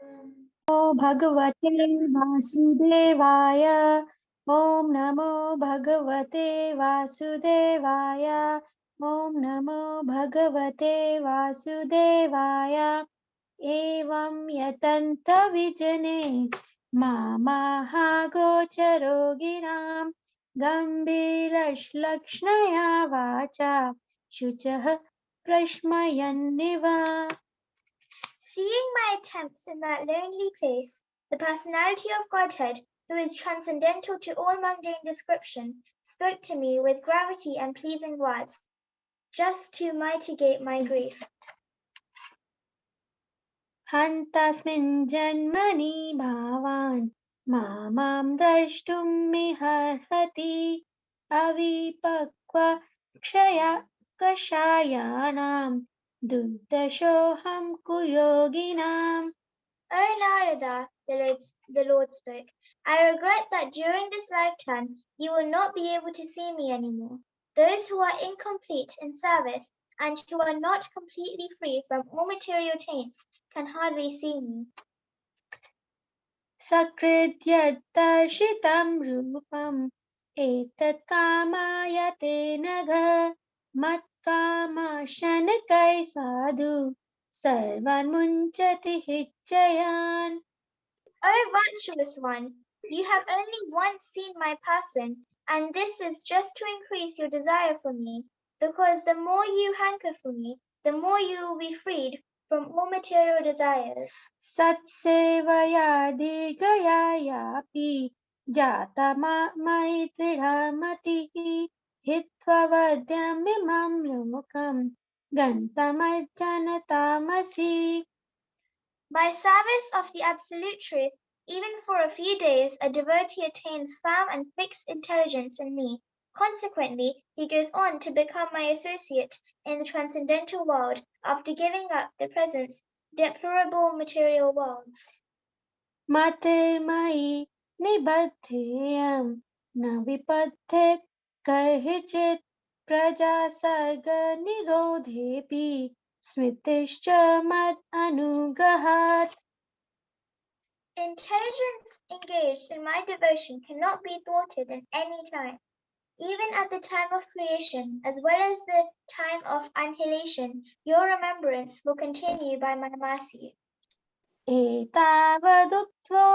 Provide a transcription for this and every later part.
नमो भगवते वासुदेवाय ॐ नमो भगवते वासुदेवाय ॐ नमो भगवते वासुदेवाय एवं यतन्त विजने मामाहागोचरो गिरां गम्भीरश्लक्ष्णया वाचा शुचः प्रश्मयन्निव. Seeing my attempts in that lonely place, the personality of Godhead, who is transcendental to all mundane description, spoke to me with gravity and pleasing words, just to mitigate my grief. हन्तास्मिन् जन्मनि भावान् मां द्रष्टुं मिहर्हति अविपक्व कषायाणां दुर्दशोऽहं कुयोगिनाम्. O Narada, the Lord spoke, I regret that during this lifetime you will not be able to see me anymore. Those who are incomplete in service and who are not completely free from all material taints can hardly see me. सकृद्यद्दर्शितं रूपम् एतत् कामाय ते नघ मत्कामशनकै साधु सर्वान् मुञ्चति हिच्चयान्. O virtuous one, you have only once seen my person, and this is just to increase your desire for me, because the more you hanker for me, the more you will be freed from all material desires. सत्सेवया दीर्घया यापि जाता मयि दृढमतिः हित्वा वद्यमिमं लोकं गन्तमज्जनतामसि. By service of the Absolute Truth, even for a few days, a devotee attains firm and fixed intelligence in me. Consequently, he goes on to become my associate in the transcendental world after giving up the present deplorable material worlds. मतिर्मयि निबद्धेयं न विपद्येत् कैर्चित् प्रजासर्गनिरोधेऽपि स्मृतिश्च मदनुग्रहात्. Intelligence engaged in my devotion cannot be thwarted at any time, even at the time of creation, as well as the time of annihilation. Your remembrance will continue by my mercy. एतावदुक्त्वा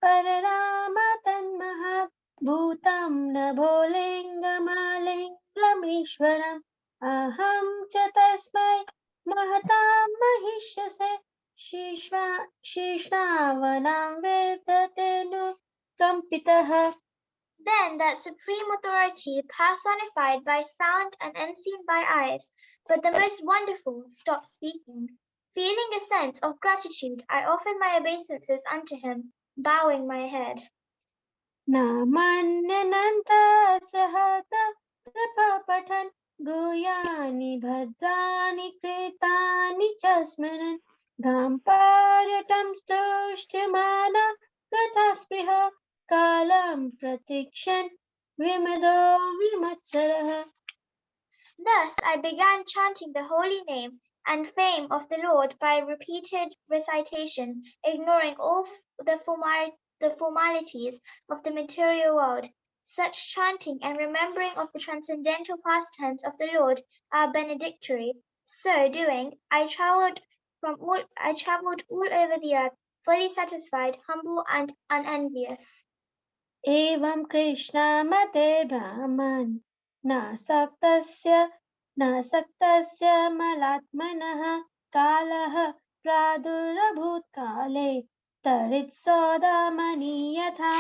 पररामतन्महत् भूतं नभो लिङ्गमालिङ्गमीश्वरम् अहं च तस्मै महतां महिष्यसे शीर्ष्णावनां वेदतेऽनुकम्पितः. Then that supreme authority, personified by sound and unseen by eyes, but the most wonderful, stopped speaking. Feeling a sense of gratitude, I offered my obeisances unto him, bowing my head. नामान्यनन्तसहत प्रपठन् गुह्यानि भद्राणि कृतानि च स्मरन् गाम्पार्यटं स्तुष्ट्यमान गतस्पृह कालं प्रतीक्षन् विमदो विमत्सरः. Thus I began chanting the holy name and fame of the Lord by repeated recitation, ignoring all the formalities of the material world. Such chanting and remembering of the transcendental pastimes of the Lord are benedictory. So doing, I traveled all over the earth, fully satisfied, humble, and unenvious. एवं कृष्णमते ब्राह्मन् नासक्तस्य मलात्मनः कालः प्रादुरभूत् काले तरित्सौदामनि यथा.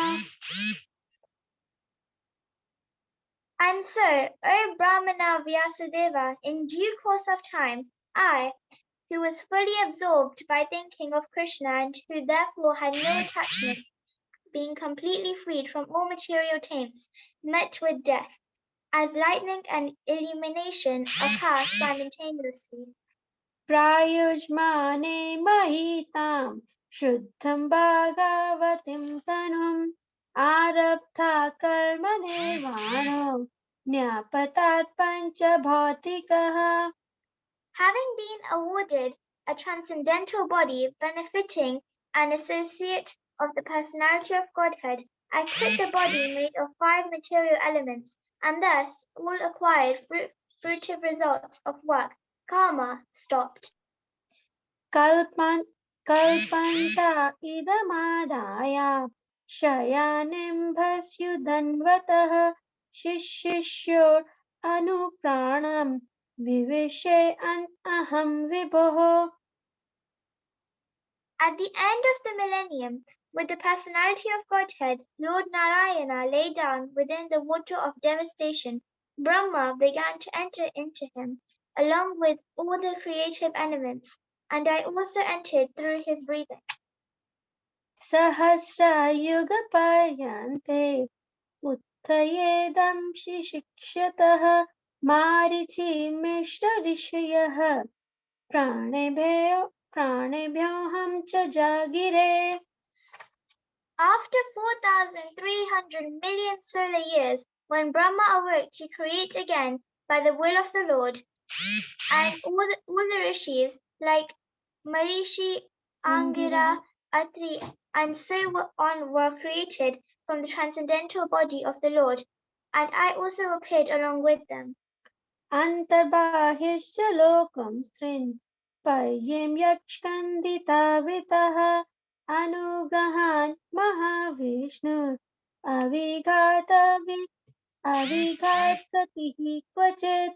And so, O Brahmana Vyasadeva, in due course of time, I, who was fully absorbed by thinking of Krishna and who therefore had no attachment, being completely freed from all material taints, met with death, as lightning and illumination occur simultaneously. प्रायुज्माने महितां शुद्धं भागवतीं तनुम् आरब्धा कर्मनिर्वाणो न्यापतात् पञ्चभौतिकः. Having been awarded a transcendental body benefiting an associate of the personality of Godhead, I quit the body made of 5 material elements, and thus all acquired fruitive results of work, karma, stopped. कल्पन्ता इदमादाय शयानिम्भस्युदन्वतः शिष्योर् अनुप्राणं विविशे अहं विभुः. At the end of the millennium, with the personality of Godhead, Lord Narayana lay down within the water of devastation. Brahma began to enter into him, along with all the creative elements, and I also entered through his breathing. सहस्रयुगपर्यन्ते उत्थयेदं शिक्षतः Marichi मिश्र ऋषयः प्राणेभ्योऽहं च जागिरे. After 4,300 million solar years, when Brahma awoke to create again by the will of the Lord, and all the rishis like Marishi, Angira, Atri, and so on were created from the transcendental body of the Lord, and I also appeared along with them. अन्तर्बाह्यश्च लोकं स्त्रीन् पर्यं यत्स्कन्दितावृतः अनुग्रहान् महाविष्णुर् अविघातगतिः क्वचित्.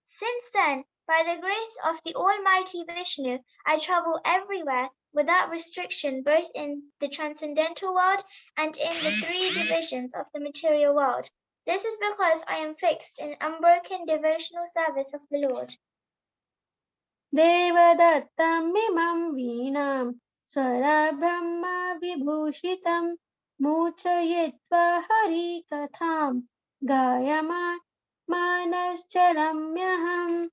Since then, by the grace of the Almighty Vishnu, I travel everywhere without restriction, both in the transcendental world and in the 3 divisions of the material world. This is because I am fixed in unbroken devotional service of the Lord. देवदत्तमिमं वीणां स्वरब्रह्म विभूषितं मूर्छयित्वा हरिकथां गायमानश्चरम्यहम्.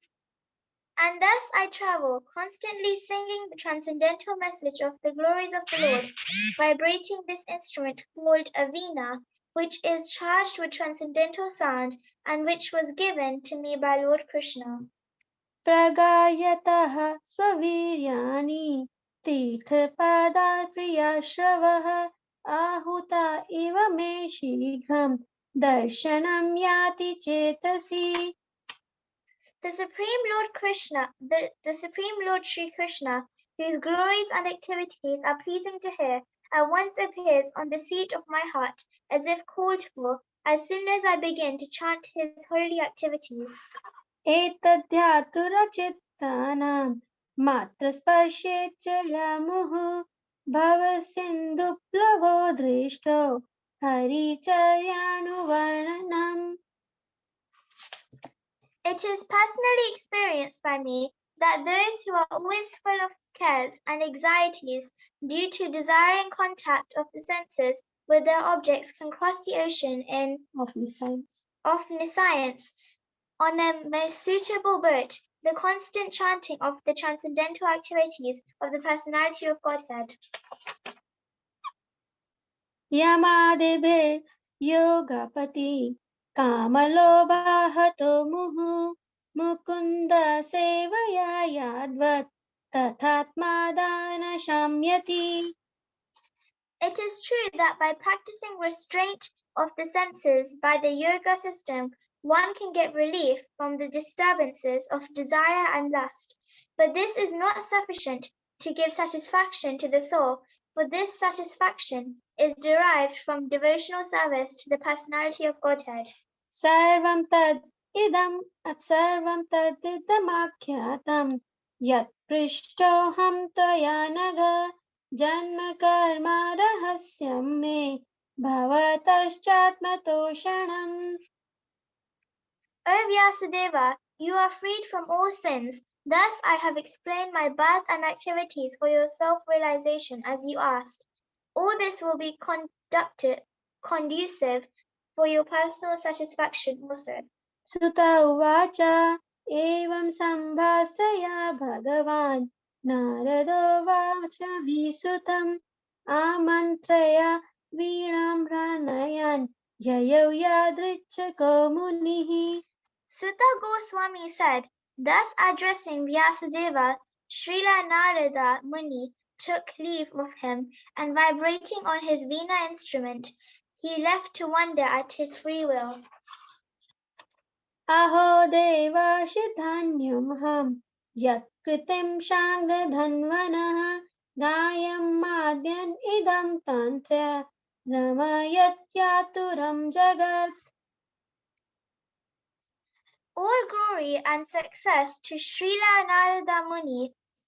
And thus I travel, constantly singing the transcendental message of the glories of the Lord, vibrating this instrument called a veena, which is charged with transcendental sound and which was given to me by Lord Krishna. प्रगायतः स्ववीर्याणि तीर्थपादात् प्रियाश्रवः आहुता इव मे शीघ्रं दर्शनं याति चेतसि. The Supreme Lord Krishna, the Supreme Lord Sri Krishna, whose glories and activities are pleasing to hear, at once appears on the seat of my heart, as if called for, as soon as I begin to chant his holy activities. एतद्ध्यातुरचित्तानां मात्रस्पर्शेत् च यमुः भवसिन्धुप्लवो दृष्टो हरिचर्यानुवर्णनम्. It is personally experienced by me that those who are always full of cares and anxieties due to desiring contact of the senses with their objects can cross the ocean of nescience on a most suitable boat. The constant chanting of the transcendental activities of the personality of Godhead. यमादिभिर्योगपति कामलोभाहतो मुहुः Mukund सेवया याद्वत् तथात्मा शम्यति. It is true that by practicing restraint of the senses by the yoga system, one can get relief from the disturbances of desire and lust. But this is not sufficient to give satisfaction to the soul, for this satisfaction is derived from devotional service to the personality of Godhead. सर्वं तदिदमाख्यातं यत् पृष्टोऽहं त्वया नघ जन्म कर्म रहस्यं मे भवतश्चात्मतोषणम्. O Vyasadeva, you are freed from all sins. Thus I have explained my birth and activities for your self-realization as you asked. All this will be conducive for your personal satisfaction also. Sutta uvacha evam sambhasaya bhagavan narado vacha visutam amantraya veenam pranayan yayau yadrichako munihi. Sutta Goswami said, thus addressing Vyasadeva, Srila Narada Muni took leave of him, and vibrating on his veena instrument, he left to wander at his free will. अहो देवाशिधान्यमहं यत्कृतिं शाङ्गधन्वनः गायमाद्यन् इदं तन्त्र रमयत्यातुरं जगत्. All glory and success to Srila Narada Muni,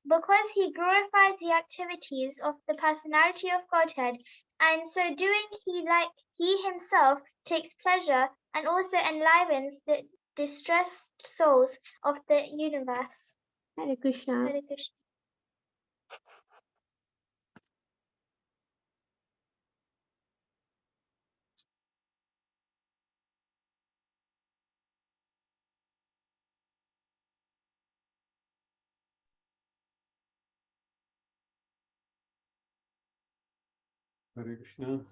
because he glorifies the activities of the personality of Godhead, and so doing he himself takes pleasure and also enlivens the distressed souls of the universe. Hare Krishna. Hare Krishna. Hare Krishna.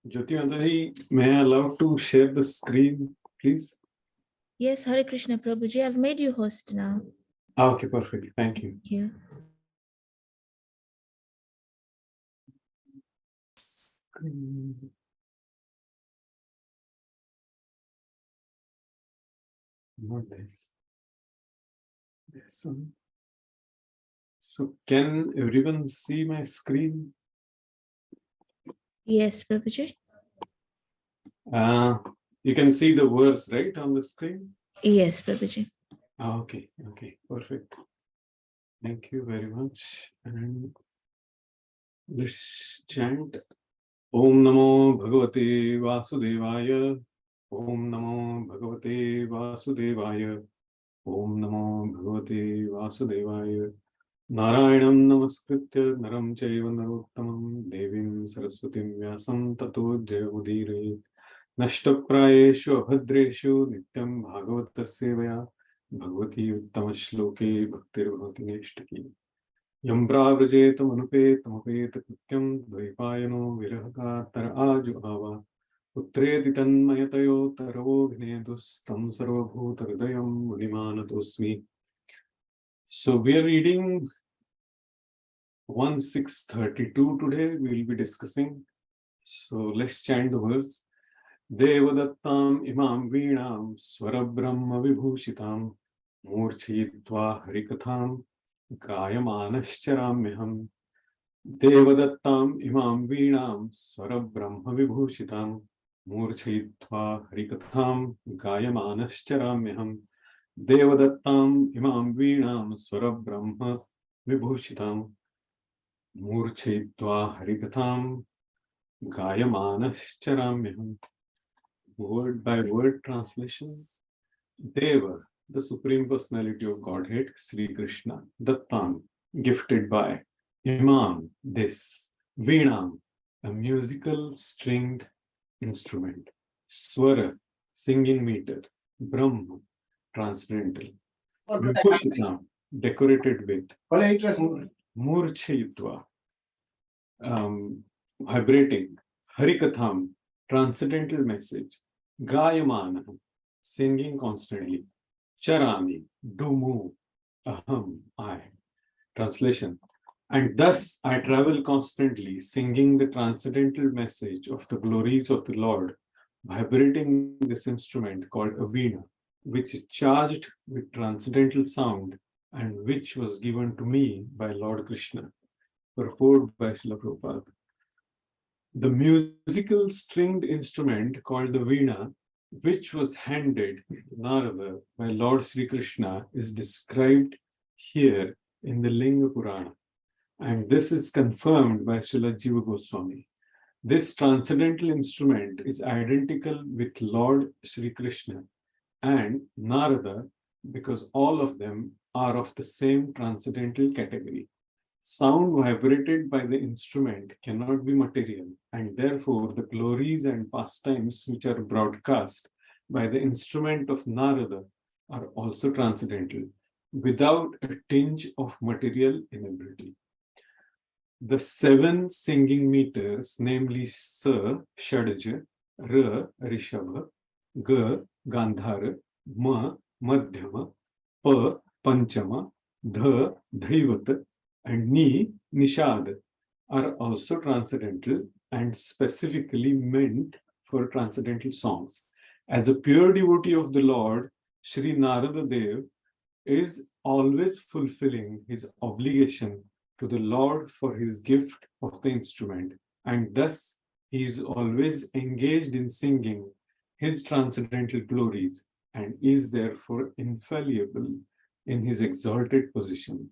Jyoti Mataji, may I allow to share the screen, please? Yes, Hare Krishna, Prabhuji. I've made you host now. Okay, perfect. Thank you. Thank you. Not nice. This one. So, can everyone see my screen? Yes, Prabhuji. You can see the words, right, on the screen? Yes, Prabhuji. Okay, perfect. Thank you very much. And let's chant Om Namo Bhagavate Vasudevaya. Om Namo Bhagavate Vasudevaya. Om Namo Bhagavate Vasudevaya. Narayanam Namaskritya Naram Chaiva Narottamam Devim Saraswatim Vyasam Tato Jayamudire Nashtaprayeshu Abhadreshu Nityam Bhagavatasya Bhagavati Uttama-shloke Bhaktir-bhavati Neshtaki Yambra Vrajetam Anupetam Kutyam Dvaipayano Virahaka Tar Ajuhava Putredi Tanmayatayo Taravo Vinedus Tam Sarvabhuta Hridayam Munimanatosmi. So we are reading 1632 today. We will be discussing. So let's chant the verse. Devadattam imam veenam swarabrahma vibhushitam murchitva harikatham gayamanascharamyaham. Devadattam imam veenam swarabrahma vibhushitam murchitva harikatham gayamanascharamyaham. Devadattam imam veenam swarabrahma vibhushitam murchitva harikatham gayamanascharamyaham. Word by word translation. Deva, the Supreme Personality of Godhead, Sri Krishna, Dattam, gifted by Imam, this, Veenam, a musical stringed instrument, Swara, singing meter, Brahma, transcendental, Vibhushitam, decorated with, Murchayutva, vibrating, Harikatham, transcendental message, Gayamana, singing constantly, Charami, do move, Aham, I. Translation. And thus I travel constantly, singing the transcendental message of the glories of the Lord, vibrating this instrument called a veena, which is charged with transcendental sound and which was given to me by Lord Krishna, purport by Srila Prabhupada. The musical stringed instrument called the veena, which was handed to Narada by Lord Sri Krishna, is described here in the Linga Purana. And this is confirmed by Srila Jiva Goswami. This transcendental instrument is identical with Lord Sri Krishna and Narada because all of them are of the same transcendental category. Sound vibrated by the instrument cannot be material, and therefore the glories and pastimes which are broadcast by the instrument of Narada are also transcendental, without a tinge of material inability. The 7 singing meters, namely Sa, Shadja, R, Rishabha, G, Gandhara, M, Madhyama, P, Panchama, Dha, Dhaivat, and Ni, Nishad are also transcendental and specifically meant for transcendental songs. As a pure devotee of the Lord, Sri Narada Dev is always fulfilling his obligation to the Lord for his gift of the instrument, and thus he is always engaged in singing his transcendental glories and is therefore infallible in his exalted position.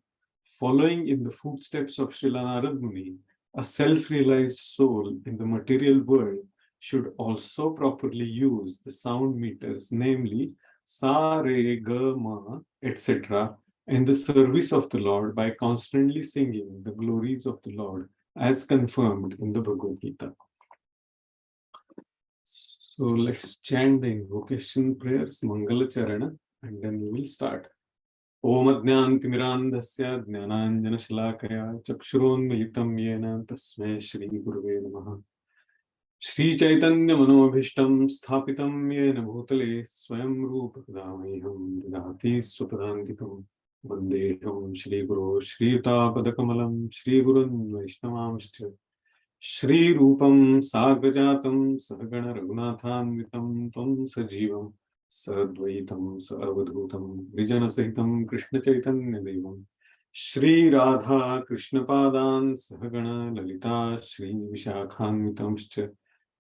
Following in the footsteps of Srila Narad Muni, a self-realized soul in the material world should also properly use the sound meters, namely Sa, Re, Ga, Ma, etc., in the service of the Lord by constantly singing the glories of the Lord as confirmed in the Bhagavad Gita. So let's chant the invocation prayers, Mangala Charana, and then we will start. Om Ajnantimirandhasya Jnananjanashalakaya Chakshurunmilitam Yena Tasmai Shri Gurave Namaha. Shri Chaitanya Manobhishtam Sthapitam Yena Bhutale Swayam Rupa Kadamaham Didati Swapadantikam Vandeham Shri Guru Shri Yuta Padakamalam Shri Gurun Vaishnavamscha Shri Rupam Sagrajatam Sahagana Raghunathanvitam Tvam Sajivam Sadvaitam Sarvadhutam Vijana Sahitam Krishna Chaitanya Devam Shri Radha Krishna Padan Sahagana Lalita Shri Vishakhanvitamscha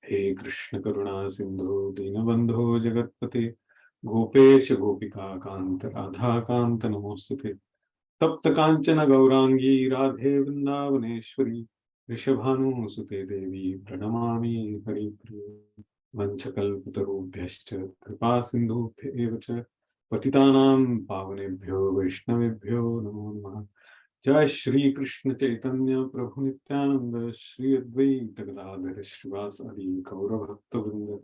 He Krishna Karuna Sindhu Dinabandho Jagatpate Gopesh Gopika Kanta Radha Kanta Namostate Tapta Kanchana Gaurangi Radhe Vrindavaneshwari Rishabhanusute Devi Pranamami Haripriya Vanchakalpatarubhyascha Kripa Sindhu Evacha Patitanam Pavanebhyo Vaishnavebhyo Namo Namaha. Jai Shri Krishna Chaitanya Prabhu Nityananda Shri Advaita Gadadhara Srivas Adi Gaura Bhakta Vrinda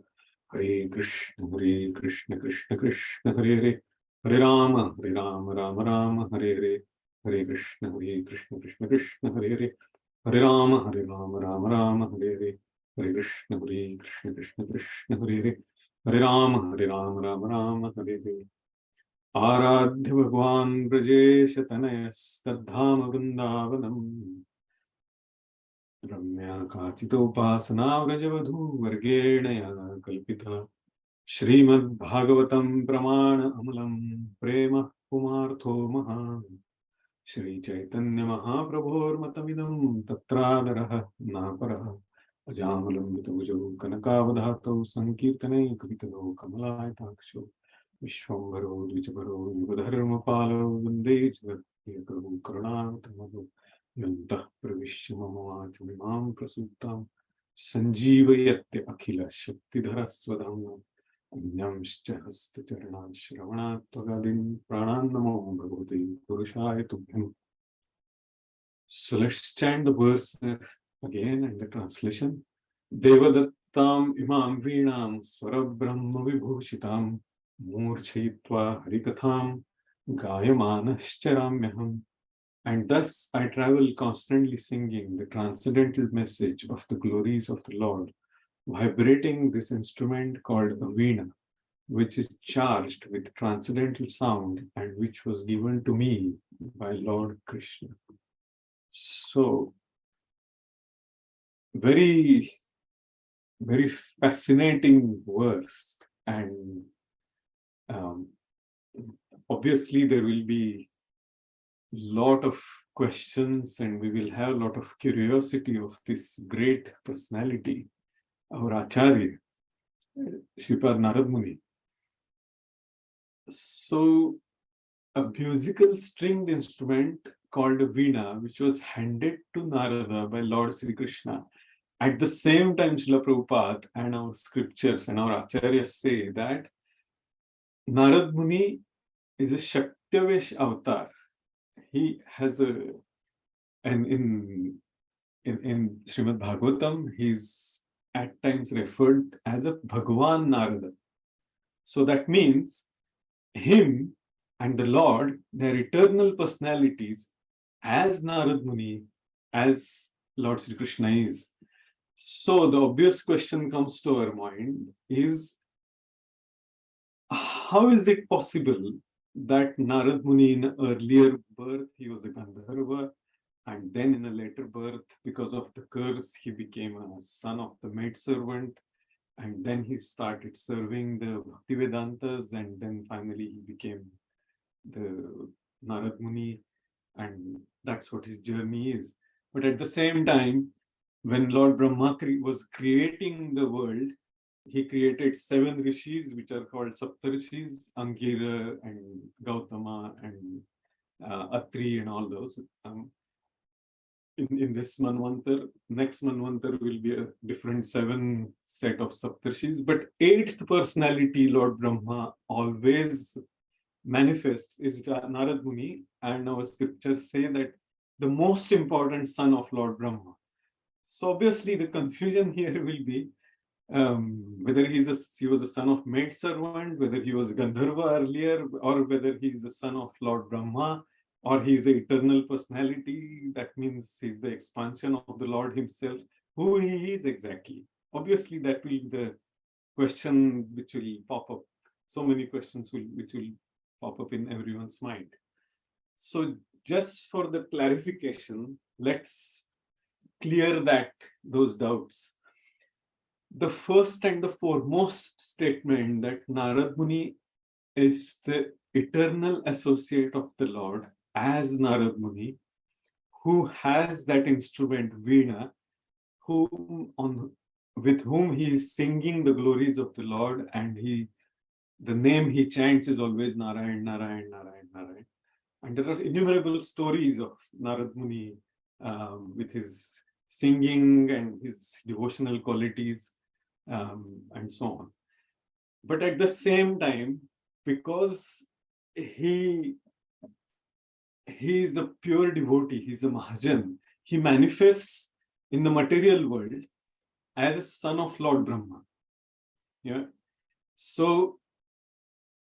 Hare Krishna Krishna Krishna Hare Hare Hare Rama Rama Rama Hare Hare Hare Krishna Krishna Krishna Hare Hare Hare Rama Rama Hare Hare Hare Krishna Krishna Hare Hare Hare Rama Rama Hare Hare आराध्य भगवान ब्रजेश तनय सद्धाम वृंदावनम रम्या काचितोपासना व्रजवधू वर्गेण या कल्पिता श्रीमद्भागवतं प्रमाण अमलं प्रेम कुमार्थो महान् श्री चैतन्य महाप्रभोर्मतमिदं तत्रादरः नापरः अजामलम्बितभुजौ कनकावधातौ संकीर्तने कवितलो कमलायताक्षौ विश्वम्भरो द्विजभरो युगधर्मपालो वन्दे जगत्प्रियकरो करुणावतमो यन्तः प्रविश्य मम वाचमिमां प्रसूतां सञ्जीवयत्य अखिलशक्तिधरस्वधाम्ना अन्यांश्च हस्तचरणात् श्रवणात् त्वगादीन् प्राणान् नमो भगवते पुरुषाय तुभ्यम्. So let's chant the verse again and the translation. Devadattam imam veenam swarabrahma vibhushitam Murchitva Harikatham Gayamanascharamyaham. And thus I travel constantly singing the transcendental message of the glories of the Lord, vibrating this instrument called a veena, which is charged with transcendental sound and which was given to me by Lord Krishna. So, very, very fascinating verse, and obviously there will be a lot of questions and we will have a lot of curiosity of this great personality, our Acharya, Sripad Narad Muni. So a musical stringed instrument called a veena, which was handed to Narada by Lord Sri Krishna. At the same time, Srila Prabhupada and our scriptures and our Acharyas say that Narad Muni is a Shaktivesh avatar. He has and in Srimad Bhagavatam, he's at times referred as a Bhagavan Narada. So that means him and the Lord, their eternal personalities, as Narad Muni, as Lord Sri Krishna is, So the obvious question comes to our mind is, how is it possible that Narad Muni in an earlier birth, he was a Gandharva, and then in a later birth, because of the curse, he became a son of the maidservant, and then he started serving the Bhaktivedantas, and then finally he became the Narad Muni, and that's what his journey is. But at the same time, when Lord Brahma was creating the world, he created 7 rishis, which are called Saptarishis, Angira and Gautama and Atri and all those. In this Manvantar, next Manvantar will be a different 7 set of Saptarishis. But 8th personality, Lord Brahma, always manifests is Narad Muni, and our scriptures say that the most important son of Lord Brahma. So obviously the confusion here will be whether he was a son of maidservant, whether he was Gandharva earlier, or whether he is a son of Lord Brahma, or he is the eternal personality. That means he's the expansion of the Lord himself. Who he is exactly? Obviously, that will be the question which will pop up. So many questions which will pop up in everyone's mind. So just for the clarification, let's clear those doubts. The first and the foremost statement that Narad Muni is the eternal associate of the Lord as Narad Muni, who has that instrument Veena, with whom he is singing the glories of the Lord, and the name he chants is always Narayan, Narayan, Narayan, Narayan. And there are innumerable stories of Narad Muni with his singing and his devotional qualities and so on. But at the same time, because he is a pure devotee, he's a Mahajan, he manifests in the material world as a son of Lord Brahma. Yeah. So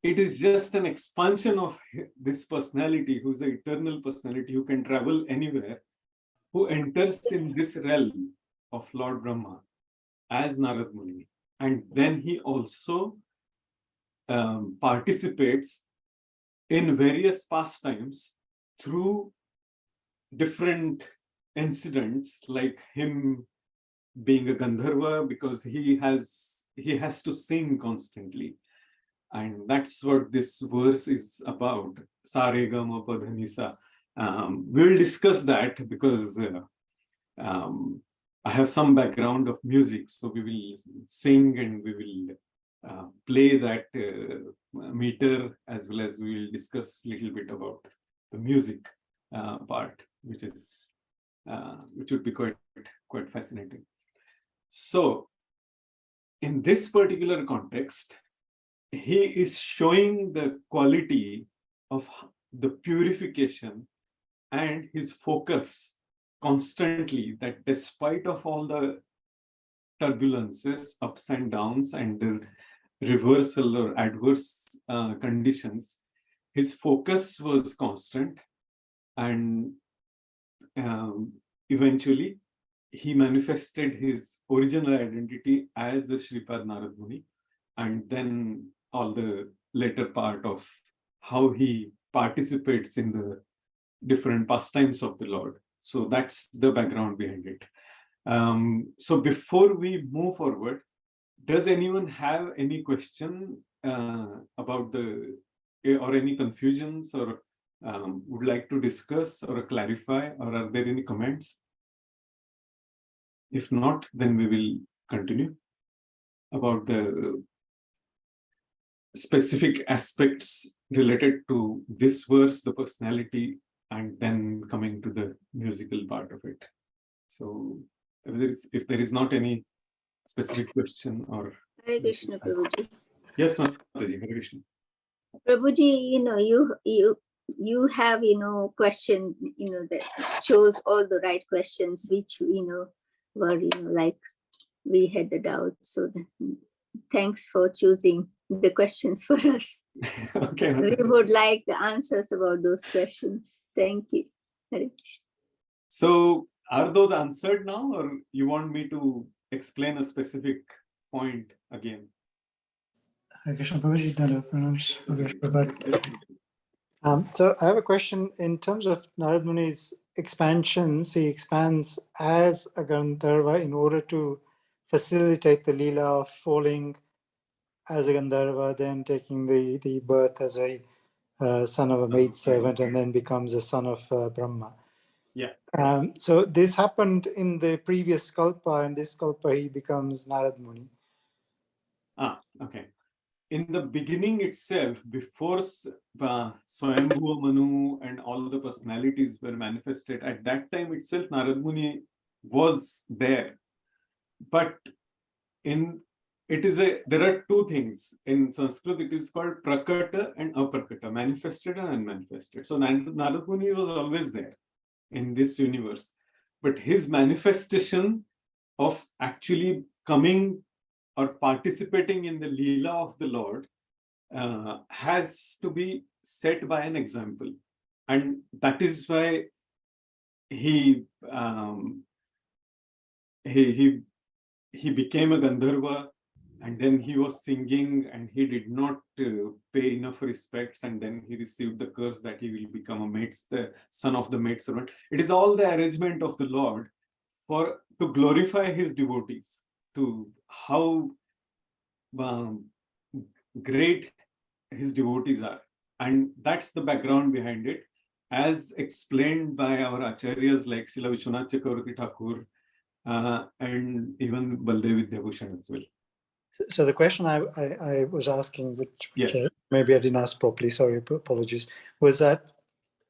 it is just an expansion of this personality, who's the eternal personality, who can travel anywhere, who enters in this realm of Lord Brahma as Narad Muni. And then he also participates in various pastimes through different incidents, like him being a Gandharva, because he has to sing constantly. And that's what this verse is about. Saregama Padhanisa. We'll discuss that because I have some background of music, so we will sing and we will play that meter, as well as we will discuss a little bit about the music part, which would be quite fascinating. So, in this particular context, he is showing the quality of the purification and his focus constantly, that despite of all the turbulences, ups and downs, and the reversal or adverse conditions, his focus was constant, and eventually he manifested his original identity as a Shripad Narad Muni, and then all the later part of how he participates in the different pastimes of the Lord. So that's the background behind it. So before we move forward, does anyone have any question about or any confusions, or would like to discuss or clarify, or are there any comments? If not, then we will continue about the specific aspects related to this verse, the personality, and then coming to the musical part of it. So if there is not any specific question or... Hare Krishna, Prabhuji. Yes, Mataji, Hare Krishna. Prabhuji, you have, question, that chose all the right questions, which, were, like we had the doubt. So thanks for choosing the questions for us. Okay. We would like the answers about those questions. Thank you. Hare Krishna. So are those answered now, or you want me to explain a specific point again. Hare Krishna Prabhuji, Nanda pranams, Bhagavad Prabhupada. So I have a question in terms of Narad Muni's expansions. He expands as a Gandharva in order to facilitate the Leela of falling as a Gandharva, then taking the birth as a son of a maidservant, and then becomes a son of Brahma. Yeah. So this happened in the previous Kalpa. In this Kalpa, he becomes Narad Muni. Okay. In the beginning itself, before Swayambhuva Manu and all the personalities were manifested, at that time itself, Narad Muni was there. But there are two things. In Sanskrit, it is called Prakata and Aprakata, manifested and unmanifested. So Narad Muni was always there in this universe. But his manifestation of actually coming or participating in the Leela of the Lord has to be set by an example. And that is why he became a Gandharva, and then he was singing, and he did not pay enough respects, and then he received the curse that he will become the son of the maidservant. It is all the arrangement of the Lord to glorify his devotees, to how great his devotees are. And that's the background behind it, as explained by our acharyas like Srila Vishwanath Chakravarti Thakur and even Baldev Vidyabhushan as well. So the question I was asking, which Yes. maybe I didn't ask properly, sorry, apologies, was that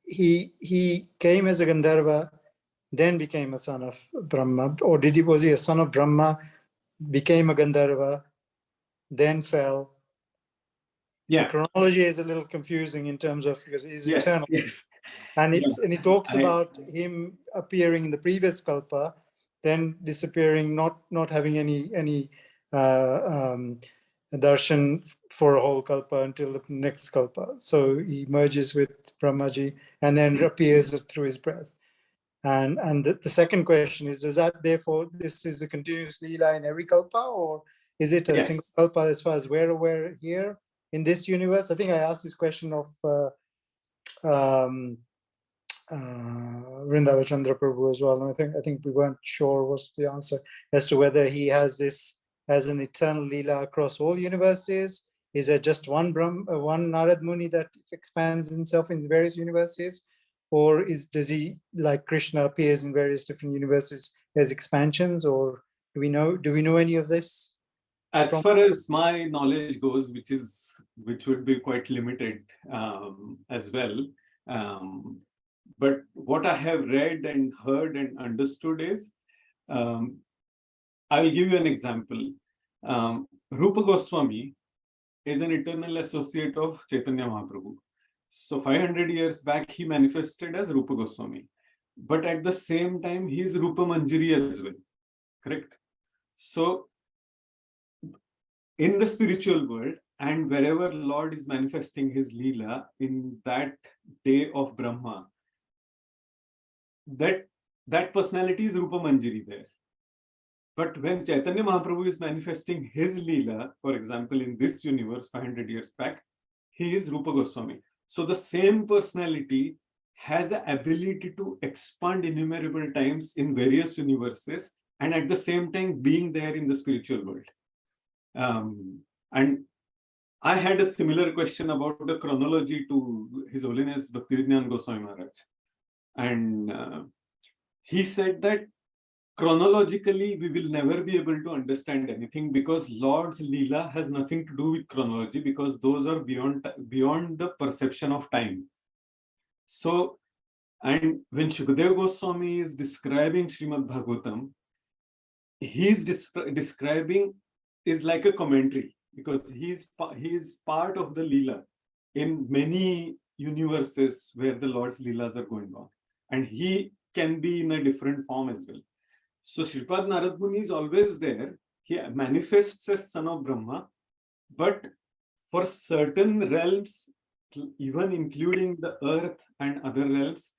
he came as a Gandharva, then became a son of Brahma, or was he a son of Brahma, became a Gandharva, then fell? Yeah. The chronology is a little confusing in terms of, because he's eternal. Yes. And he talks about him appearing in the previous Kalpa, then disappearing, not having any darshan for a whole Kalpa until the next Kalpa. So he merges with Brahmaji and then appears through his breath. And the second question is that therefore this is a continuous Leela in every Kalpa, or is it a single Kalpa as far as we're aware here in this universe? I think I asked this question of Vrindavan Chandra Prabhu as well, and I think we weren't sure was the answer as to whether he has this as an eternal Leela across all universes. Is there just one Narad Muni that expands himself in various universes, or does he, like Krishna, appears in various different universes as expansions, or do we know any of this? As far as my knowledge goes, which would be quite limited as well. But what I have read and heard and understood is, I will give you an example. Rupa Goswami is an eternal associate of Chaitanya Mahaprabhu. So 500 years back, he manifested as Rupa Goswami. But at the same time, he is Rupa Manjari as well. Correct? So in the spiritual world, and wherever Lord is manifesting his Leela in that day of Brahma, that personality is Rupa Manjari there. But when Chaitanya Mahaprabhu is manifesting his Leela, for example, in this universe 500 years back, he is Rupa Goswami. So the same personality has the ability to expand innumerable times in various universes, and at the same time being there in the spiritual world. And I had a similar question about the chronology to His Holiness Bhaktivedanta Goswami Maharaj. And he said that chronologically, we will never be able to understand anything, because Lord's Leela has nothing to do with chronology, because those are beyond the perception of time. So, and when Shukadeva Goswami is describing Srimad Bhagavatam, he's describing is like a commentary, because he is part of the Leela in many universes where the Lord's Leelas are going on, and he can be in a different form as well. So Shripad Narad Muni is always there. He manifests as son of Brahma, but for certain realms, even including the earth and other realms,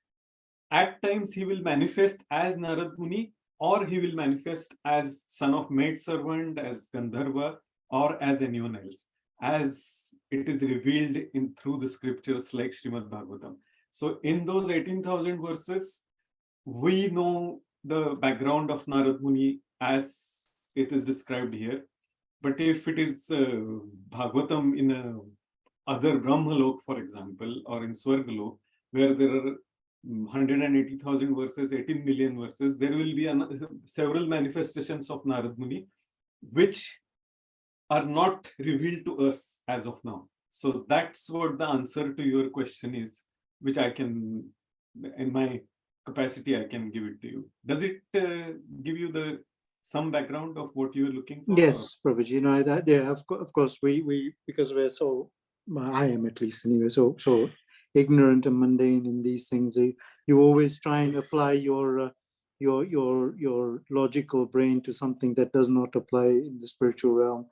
at times he will manifest as Narad Muni, or he will manifest as son of maidservant, as Gandharva, or as anyone else, as it is revealed in through the scriptures like Srimad Bhagavatam. So in those 18,000 verses, we know the background of Narad Muni as it is described here. But if it is Bhagavatam in other Brahmalok, for example, or in Swargalok, where there are 180,000 verses, 18 million verses, there will be several manifestations of Narad Muni, which are not revealed to us as of now. So that's what the answer to your question is, which I can, in my capacity, I can give it to you. Does it give you some background of what you are looking for? Yes, Prabhuji, you know, that, yeah, of course, we because we're so, I am at least anyway, so ignorant and mundane in these things. You always try and apply your logical brain to something that does not apply in the spiritual realm,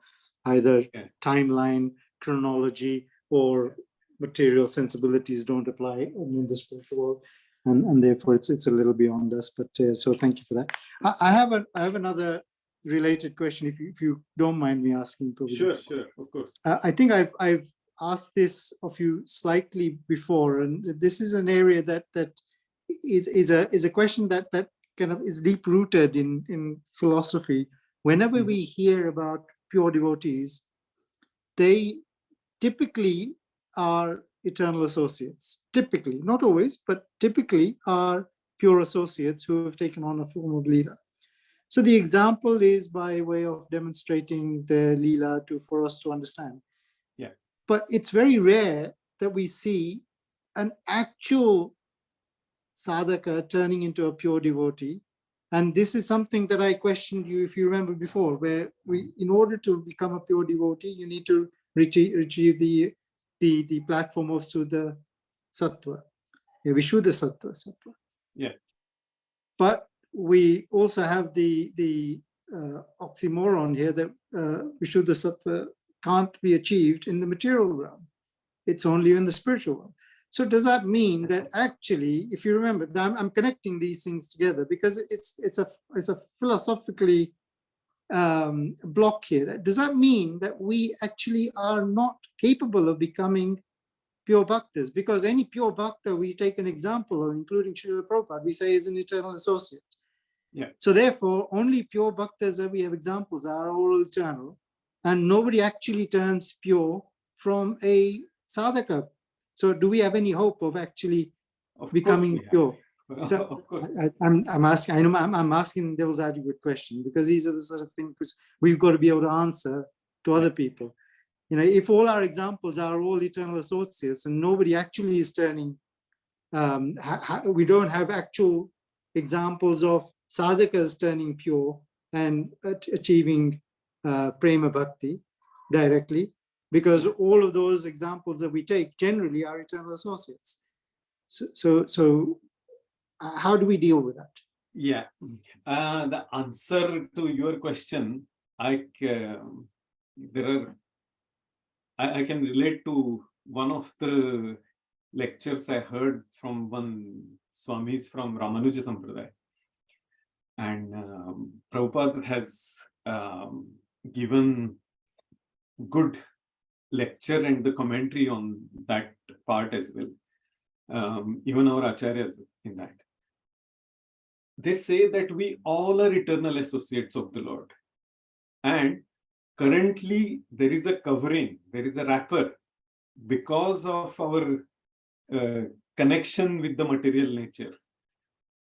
either timeline, chronology, or material sensibilities don't apply in the spiritual world, and therefore it's a little beyond us. But so thank you for that. I have another related question, if you don't mind me asking, Prabhuji. Sure, of course. I think I've asked this of you slightly before, and this is an area that is a question that kind of is deep rooted in philosophy. Whenever we hear about pure devotees, they typically are eternal associates. Typically, not always, but typically are pure associates who have taken on a form of Leela. So the example is by way of demonstrating the Leela for us to understand. Yeah. But it's very rare that we see an actual sadhaka turning into a pure devotee. And this is something that I questioned you, if you remember before, where in order to become a pure devotee, you need to achieve the platform of Suddha Sattva, Vishuddha Sattva. Yeah. But we also have the oxymoron here that Vishuddha Sattva can't be achieved in the material realm. It's only in the spiritual realm. So does that mean that actually, if you remember, I'm connecting these things together because it's a philosophically block here. Does that mean that we actually are not capable of becoming pure bhaktas? Because any pure bhakta, we take an example of, including Srila Prabhupada, we say is an eternal associate. Yeah. So therefore, only pure bhaktas that we have examples are all eternal, and nobody actually turns pure from a sadhaka. So do we have any hope of actually becoming pure? So of course. I'm asking. I know I'm asking devil's advocate question because these are the sort of things we've got to be able to answer to other people. You know, if all our examples are all eternal associates and nobody actually is turning, we don't have actual examples of sadhakas turning pure and achieving prema bhakti directly, because all of those examples that we take generally are eternal associates. So how do we deal with that? Yeah, the answer to your question, I can relate to one of the lectures I heard from one Swamis from Ramanuja Sampradaya. And Prabhupada has given good lecture and the commentary on that part as well. Even our acharyas in that. They say that we all are eternal associates of the Lord. And currently there is a covering, there is a wrapper because of our connection with the material nature.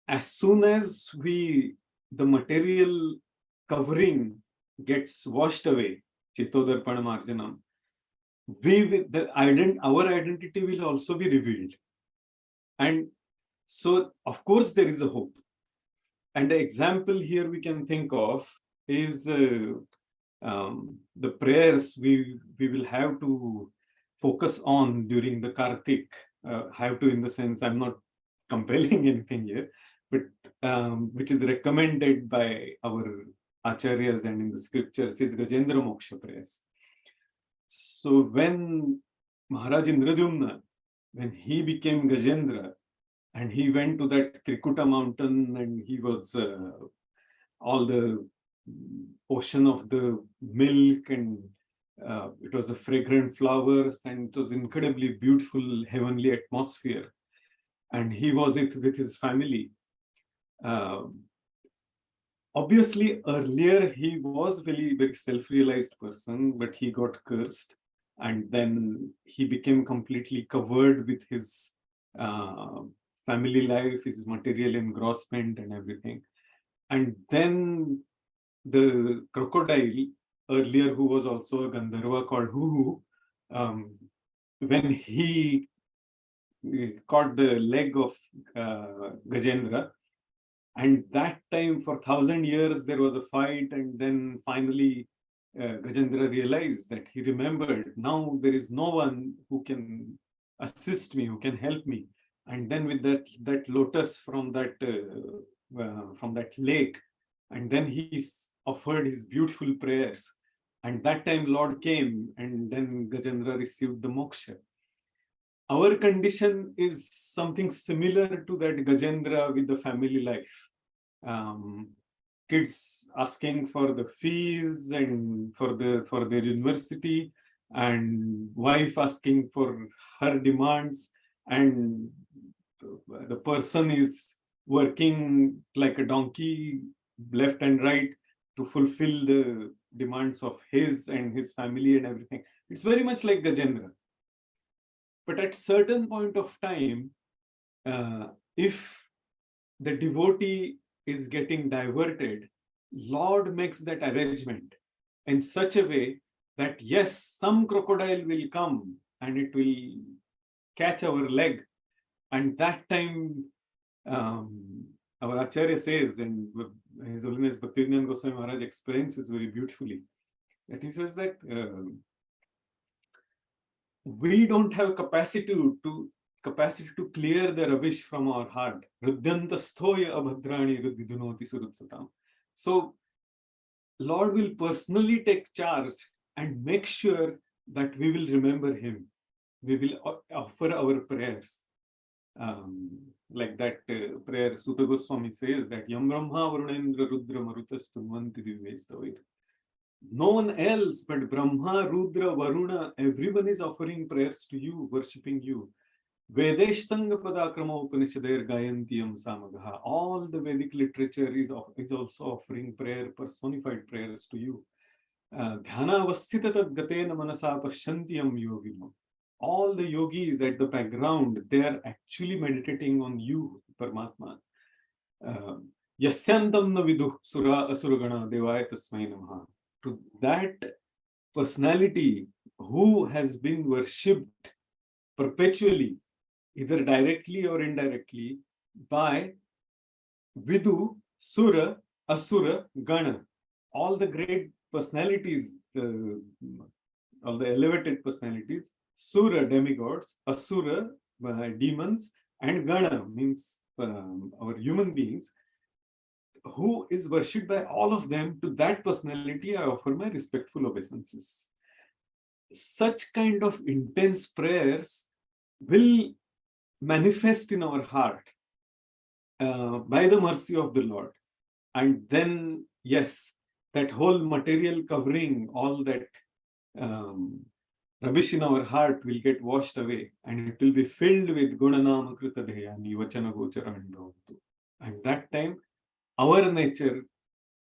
As soon as the material covering gets washed away, Chittodarpana Marjanam, our identity will also be revealed. And so, of course, there is a hope. And the example here we can think of is the prayers we will have to focus on during the Kartik. Have to in the sense, I'm not compelling anything here, but which is recommended by our acharyas and in the scriptures is Gajendra Moksha prayers. So when Maharaj Indradyumna, when he became Gajendra, and he went to that Trikuta mountain and he was all the ocean of the milk, and it was a fragrant flowers, and it was incredibly beautiful heavenly atmosphere. And he was with his family. Obviously, earlier he was very self-realized person, but he got cursed, and then he became completely covered with his family life, his material engrossment and everything. And then the crocodile, earlier who was also a Gandharva called Huhu, when he caught the leg of Gajendra, and that time for 1,000 years there was a fight, and then finally Gajendra realized that he remembered, now there is no one who can assist me, who can help me. And then with that lotus from that lake, and then he offered his beautiful prayers, and that time Lord came, and then Gajendra received the moksha. Our condition is something similar to that Gajendra with the family life. Kids asking for the fees and for their university, and wife asking for her demands, and the person is working like a donkey left and right to fulfill the demands of his and his family and everything. It's very much like Gajendra. But at certain point of time, if the devotee is getting diverted, Lord makes that arrangement in such a way that yes, some crocodile will come and it will catch our leg. And that time, our Acharya says, and His Holiness Bhaktivedanta Goswami Maharaj explains this very beautifully, that he says that we don't have capacity to clear the rubbish from our heart. So Lord will personally take charge and make sure that we will remember him. We will offer our prayers. Like that prayer Sutta Goswami says that Yam Brahma Varunendra Rudra Marutas Tunvanti Divestavair. No one else but Brahma, Rudra, Varuna, everyone is offering prayers to you, worshipping you. Vedesh Sangha Padakrama Upanishadair Gayantiyam Samagaha. All the Vedic literature is also offering personified prayers to you. Dhyana Vasthita Gatena Manasa Pashyantiyam Yogino. All the yogis at the background, they are actually meditating on you, Paramatma. Yasyantam na viduh sura asuragana devaya tasmai namaha. To that personality who has been worshipped perpetually, either directly or indirectly, by Vidu, Sura, Asura, Gana. All the great personalities, all the elevated personalities, Sura, demigods, Asura, demons, and Gana means our human beings, who is worshipped by all of them. To that personality, I offer my respectful obeisances. Such kind of intense prayers will manifest in our heart by the mercy of the Lord. And then, yes, that whole material covering, all that rubbish in our heart will get washed away, and it will be filled with Gunanama Kritadhayani Vachana Gocharan Bhavantu. And that time, our nature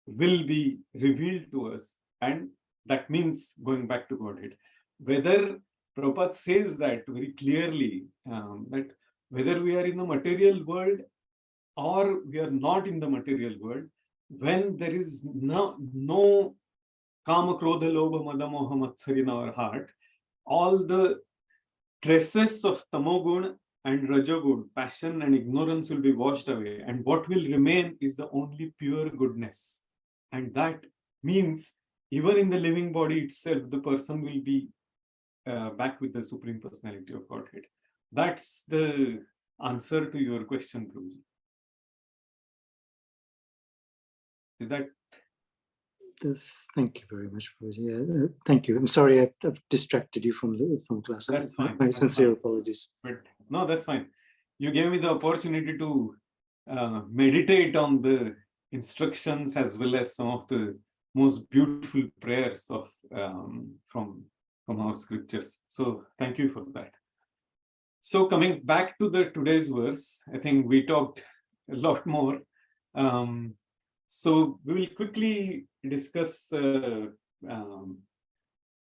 will be revealed to us, and that means going back to Godhead. Whether Prabhupada says that very clearly, that whether we are in the material world or we are not in the material world, when there is no Kama, Krodha, Lobha, Mada, Moha, Matsar in our heart, all the traces of Tamogun and Rajogun, passion and ignorance, will be washed away, and what will remain is the only pure goodness. And that means even in the living body itself, the person will be back with the Supreme Personality of Godhead. That's the answer to your question, Prabhu. Is that? This, thank you very much, Prabhuji. Thank you. I'm sorry I've distracted you from class. That's fine. My That's sincere fine. apologies. But no, that's fine. You gave me the opportunity to meditate on the instructions as well as some of the most beautiful prayers of from our scriptures. So thank you for that. So coming back to the today's verse, I think we talked a lot more. So we will quickly discuss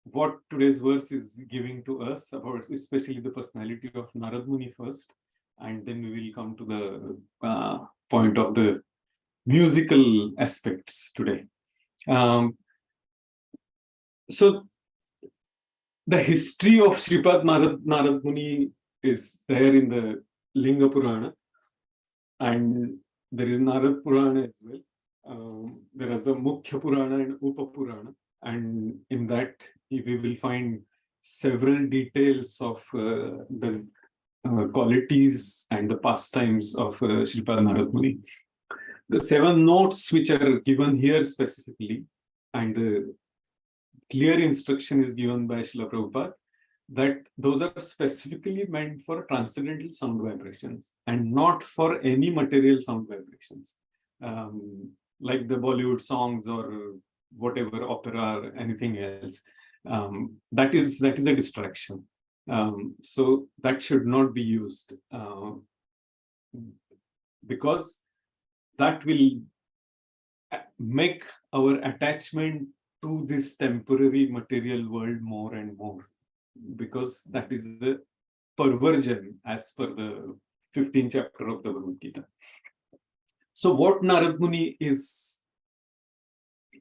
what today's verse is giving to us about, especially the personality of Narad Muni first, and then we will come to the point of the musical aspects today. So the history of Sripad Narad Muni is there in the Linga Purana, and there is Narad Purana as well. There is a Mukhya Purana and Upa Purana, and in that we will find several details of the qualities and the pastimes of Sripad Narad Muni. The 7 notes which are given here specifically, and the clear instruction is given by Srila Prabhupada, that those are specifically meant for transcendental sound vibrations and not for any material sound vibrations, like the Bollywood songs or whatever, opera or anything else. That is a distraction. So that should not be used, because that will make our attachment to this temporary material world more and more, because that is the perversion as per the 15th chapter of the Bhagavad Gita. So what Narad Muni is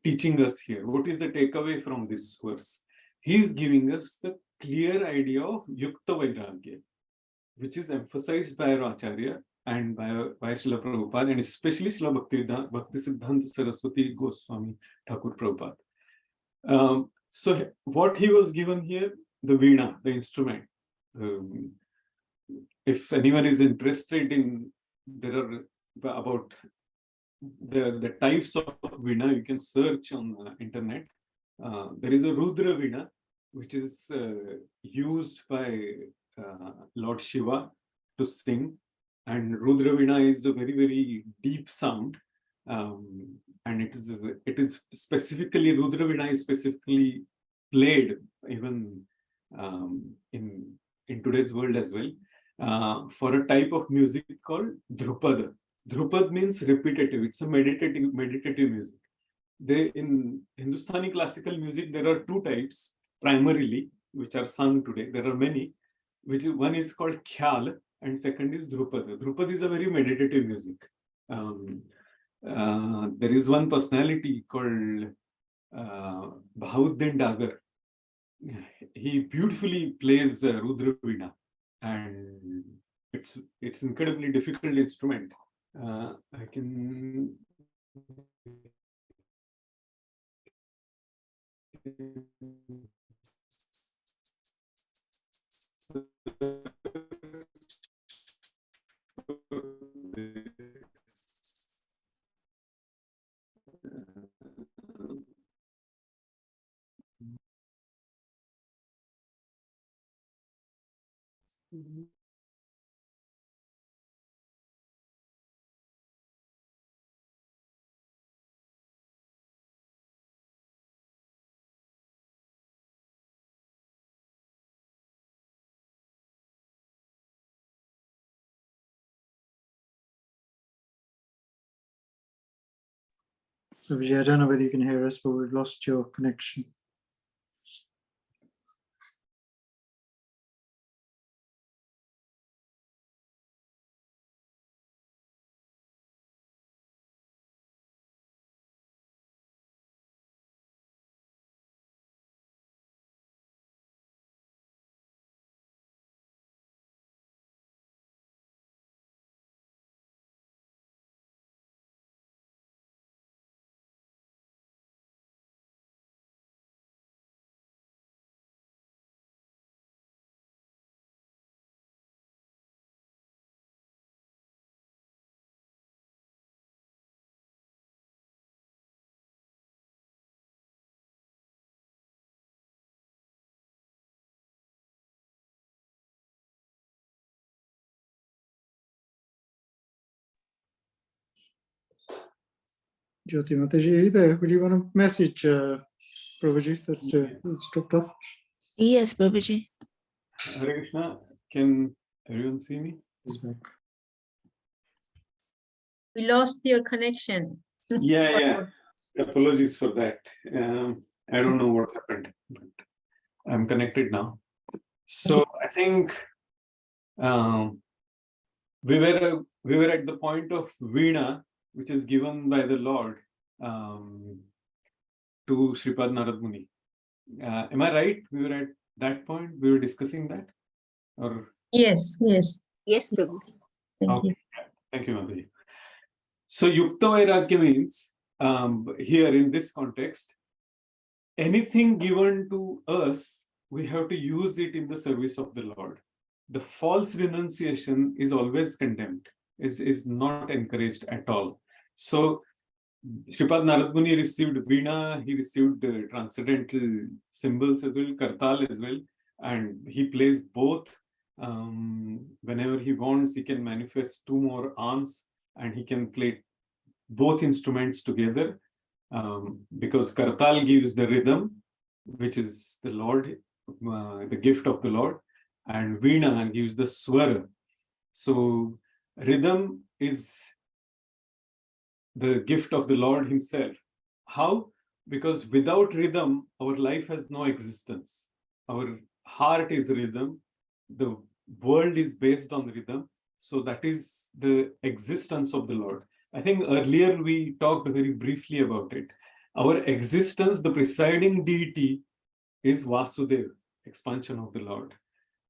teaching us here, what is the takeaway from this verse? He is giving us the clear idea of Yukta Vairagya, which is emphasized by our Acharya and by Srila Prabhupada, and especially Srila Bhaktisiddhanta Saraswati Goswami Thakur Prabhupada. So what he was given here, the veena, the instrument. If anyone is interested in, there are about the types of veena, you can search on the internet. There is a Rudra veena, which is used by Lord Shiva to sing, and Rudra veena is a very, very deep sound. And it is specifically, Rudra veena is specifically played even in today's world as well, for a type of music called Dhrupad. Dhrupad means repetitive. It's a meditative music. In Hindustani classical music, there are 2 types primarily, which are sung today. There are many, one is called Khyal and second is Dhrupad. Dhrupad is a very meditative music. There is one personality called Bahauddin Dagar. He beautifully plays Rudra veena, and it's incredibly difficult instrument. I can So Vijay, I don't know whether you can hear us, but we've lost your connection. Jyoti Mataji, are you there? Will you want to message Prabhuji that it's dropped off? Yes, Prabhuji. Hare Krishna, can everyone see me? He's back. We lost your connection. Yeah. Apologies for that. I don't know what happened, but I'm connected now. So I think we were at the point of Veena, which is given by the Lord to Shripad Narad Muni. Am I right? We were at that point. We were discussing that, or Yes. Yes, Prabhu. Thank okay. you. Thank you, Mataji. So Yukta Vairagya means here in this context, anything given to us, we have to use it in the service of the Lord. The false renunciation is always condemned, is not encouraged at all. So Shripad Narad Muni received Veena, he received transcendental symbols as well, Kartal as well, and he plays both. Whenever he wants, he can manifest 2 more arms and he can play both instruments together, because Kartal gives the rhythm, which is the Lord, the gift of the Lord, and Veena gives the swara. So rhythm is the gift of the Lord himself. How? Because without rhythm, our life has no existence. Our heart is rhythm. The world is based on rhythm. So that is the existence of the Lord. I think earlier we talked very briefly about it. Our existence, the presiding deity, is Vasudeva, expansion of the Lord.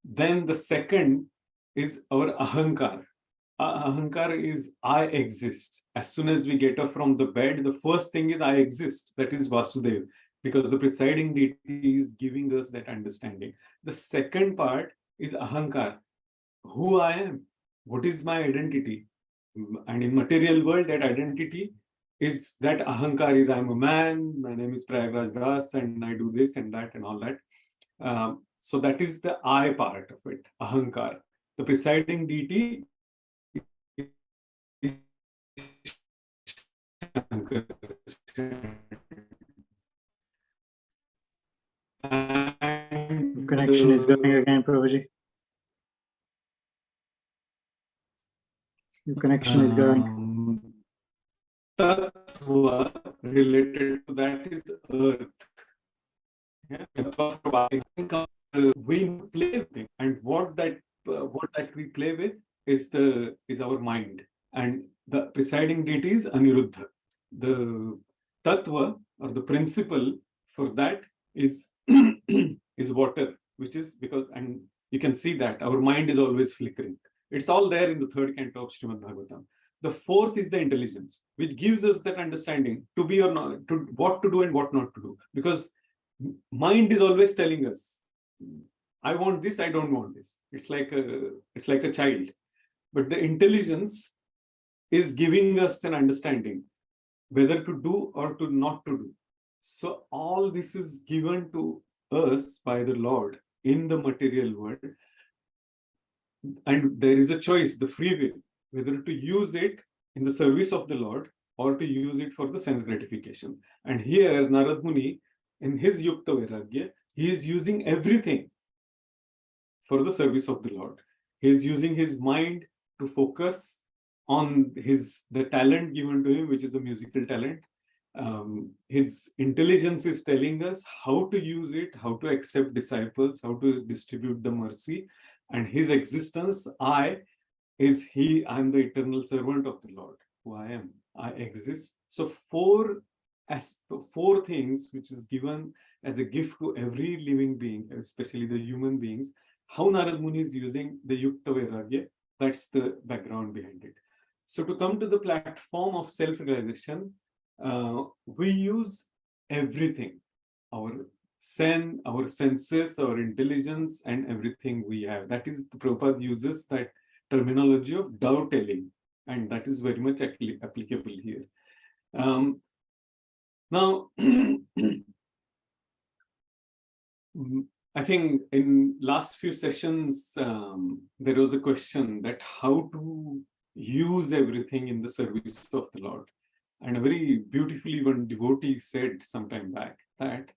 Then the second is our Ahankar. Ahankar is I exist. As soon as we get up from the bed, the first thing is I exist. That is Vasudeva, because the presiding deity is giving us that understanding. The second part is Ahankar. Who I am. What is my identity? And in material world, that identity is that Ahankar is I'm a man, my name is Prayagraj Das, and I do this and that and all that. So that is the I part of it, Ahankar. The presiding deity is Shankar. Your connection is going again, Prabhuji. Your connection is going. Tattva related to that is earth. Yeah. We play with it, and what that we play with is our mind, and the presiding deity is Aniruddha. The tattva or the principle for that is is water, which is because, and you can see that our mind is always flickering. It's all there in the 3rd canto of Srimad Bhagavatam. The 4th is the intelligence, which gives us that understanding to be or not, to what to do and what not to do. Because mind is always telling us, I want this, I don't want this. It's like a child. But the intelligence is giving us an understanding whether to do or to not to do. So all this is given to us by the Lord in the material world. And there is a choice, the free will, whether to use it in the service of the Lord or to use it for the sense gratification. And here Narad Muni, in his Yukta Vairagya, he is using everything for the service of the Lord. He is using his mind to focus on the talent given to him, which is a musical talent. His intelligence is telling us how to use it, how to accept disciples, how to distribute the mercy. And his existence, I am the eternal servant of the Lord, who I am. I exist. So 4 things which is given as a gift to every living being, especially the human beings. How Narad Muni is using the Yukta Vairagya, that's the background behind it. So to come to the platform of self-realization, we use everything, our senses, our intelligence, and everything we have. That is, the Prabhupada uses that terminology of dove-telling, and that is very much applicable here. Now, I think in last few sessions, there was a question that how to use everything in the service of the Lord. And very beautifully, one devotee said sometime back that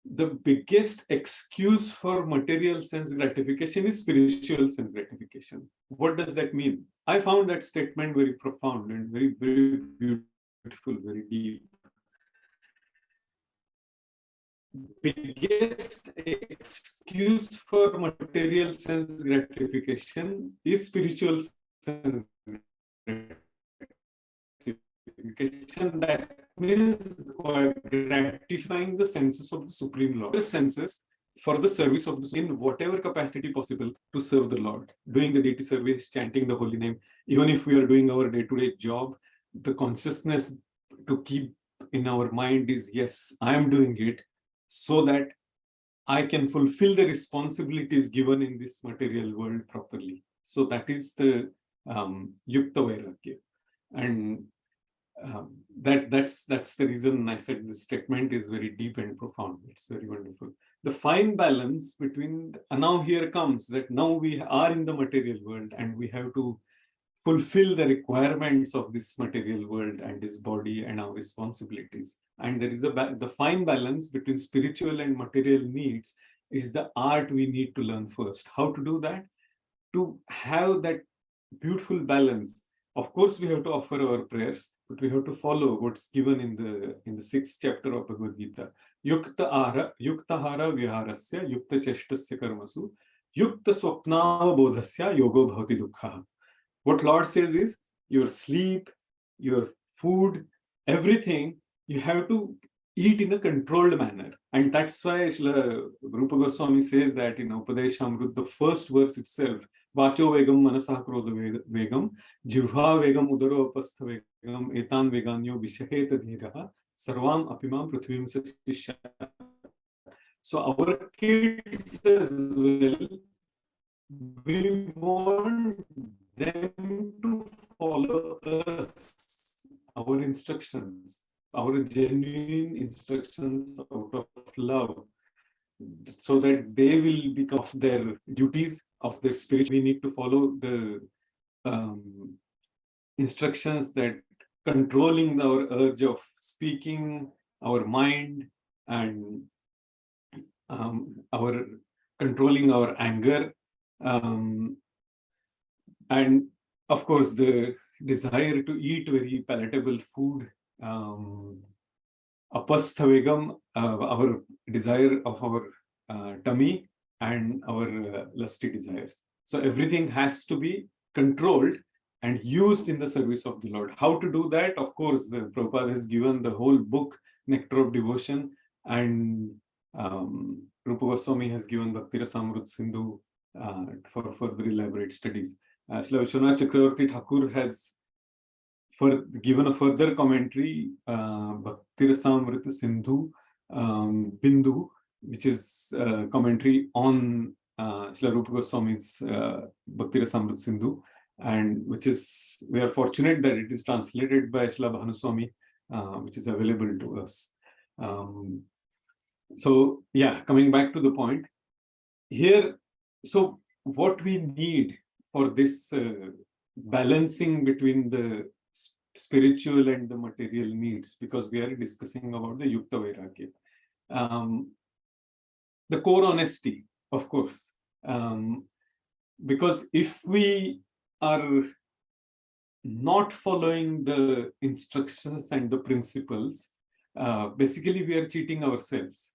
the biggest excuse for material sense gratification is spiritual sense gratification. What does that mean? I found that statement very profound and very, very beautiful, very deep. Biggest excuse for material sense gratification is spiritual sense gratification. That means gratifying the senses of the Supreme Lord. The senses for the service of the in whatever capacity possible to serve the Lord, doing the deity service, chanting the holy name. Even if we are doing our day-to-day job, the consciousness to keep in our mind is, yes, I am doing it so that I can fulfill the responsibilities given in this material world properly. So that is the Yukta Vairagya. And that's the reason I said this statement is very deep and profound. It's very wonderful. The fine balance between, now here comes that now we are in the material world and we have to fulfill the requirements of this material world and this body and our responsibilities. And there is the fine balance between spiritual and material needs is the art we need to learn first. How to do that? To have that beautiful balance. Of course, we have to offer our prayers, but we have to follow what's given in the 6th chapter of Bhagavad Gita. Yukta hara viharasya, yukta cheshtasya karmasu, yukta swapna bodhasya yogo bhavati dukkha. What Lord says is your sleep, your food, everything, you have to eat in a controlled manner. And that's why Rupa Goswami says that in Upadeshamrut, the first verse itself, Vacho vegam manasah krodha vegam, jivha vegam udaro apastha vegam, etan veganyo vishaheta dhiraha, sarvam apimam prithvim sachisha. So our kids as well, we want them to follow us, our instructions, our genuine instructions out of love, so that they will become of their duties, of their spirit. We need to follow the instructions that controlling our urge of speaking, our mind, and our controlling our anger, and of course the desire to eat very palatable food, apastha vegam, our desire of our tummy and our lusty desires. So everything has to be controlled and used in the service of the Lord. How to do that? Of course, the Prabhupada has given the whole book, Nectar of Devotion, and Rupa Goswami has given Bhakti Rasamrut Sindhu for further elaborate studies. Srila Vishwanath Chakravarti Thakur has given a further commentary, Bhakti Rasamrita Sindhu Bindu, which is commentary on Srila Rupa Goswami's Bhakti Rasamrita Sindhu, and which is, we are fortunate that it is translated by Srila Bhanuswami, which is available to us. So yeah, coming back to the point here, so what we need for this balancing between the spiritual and the material needs, because we are discussing about the Yukta Vairagya. The core honesty, of course, because if we are not following the instructions and the principles, basically we are cheating ourselves,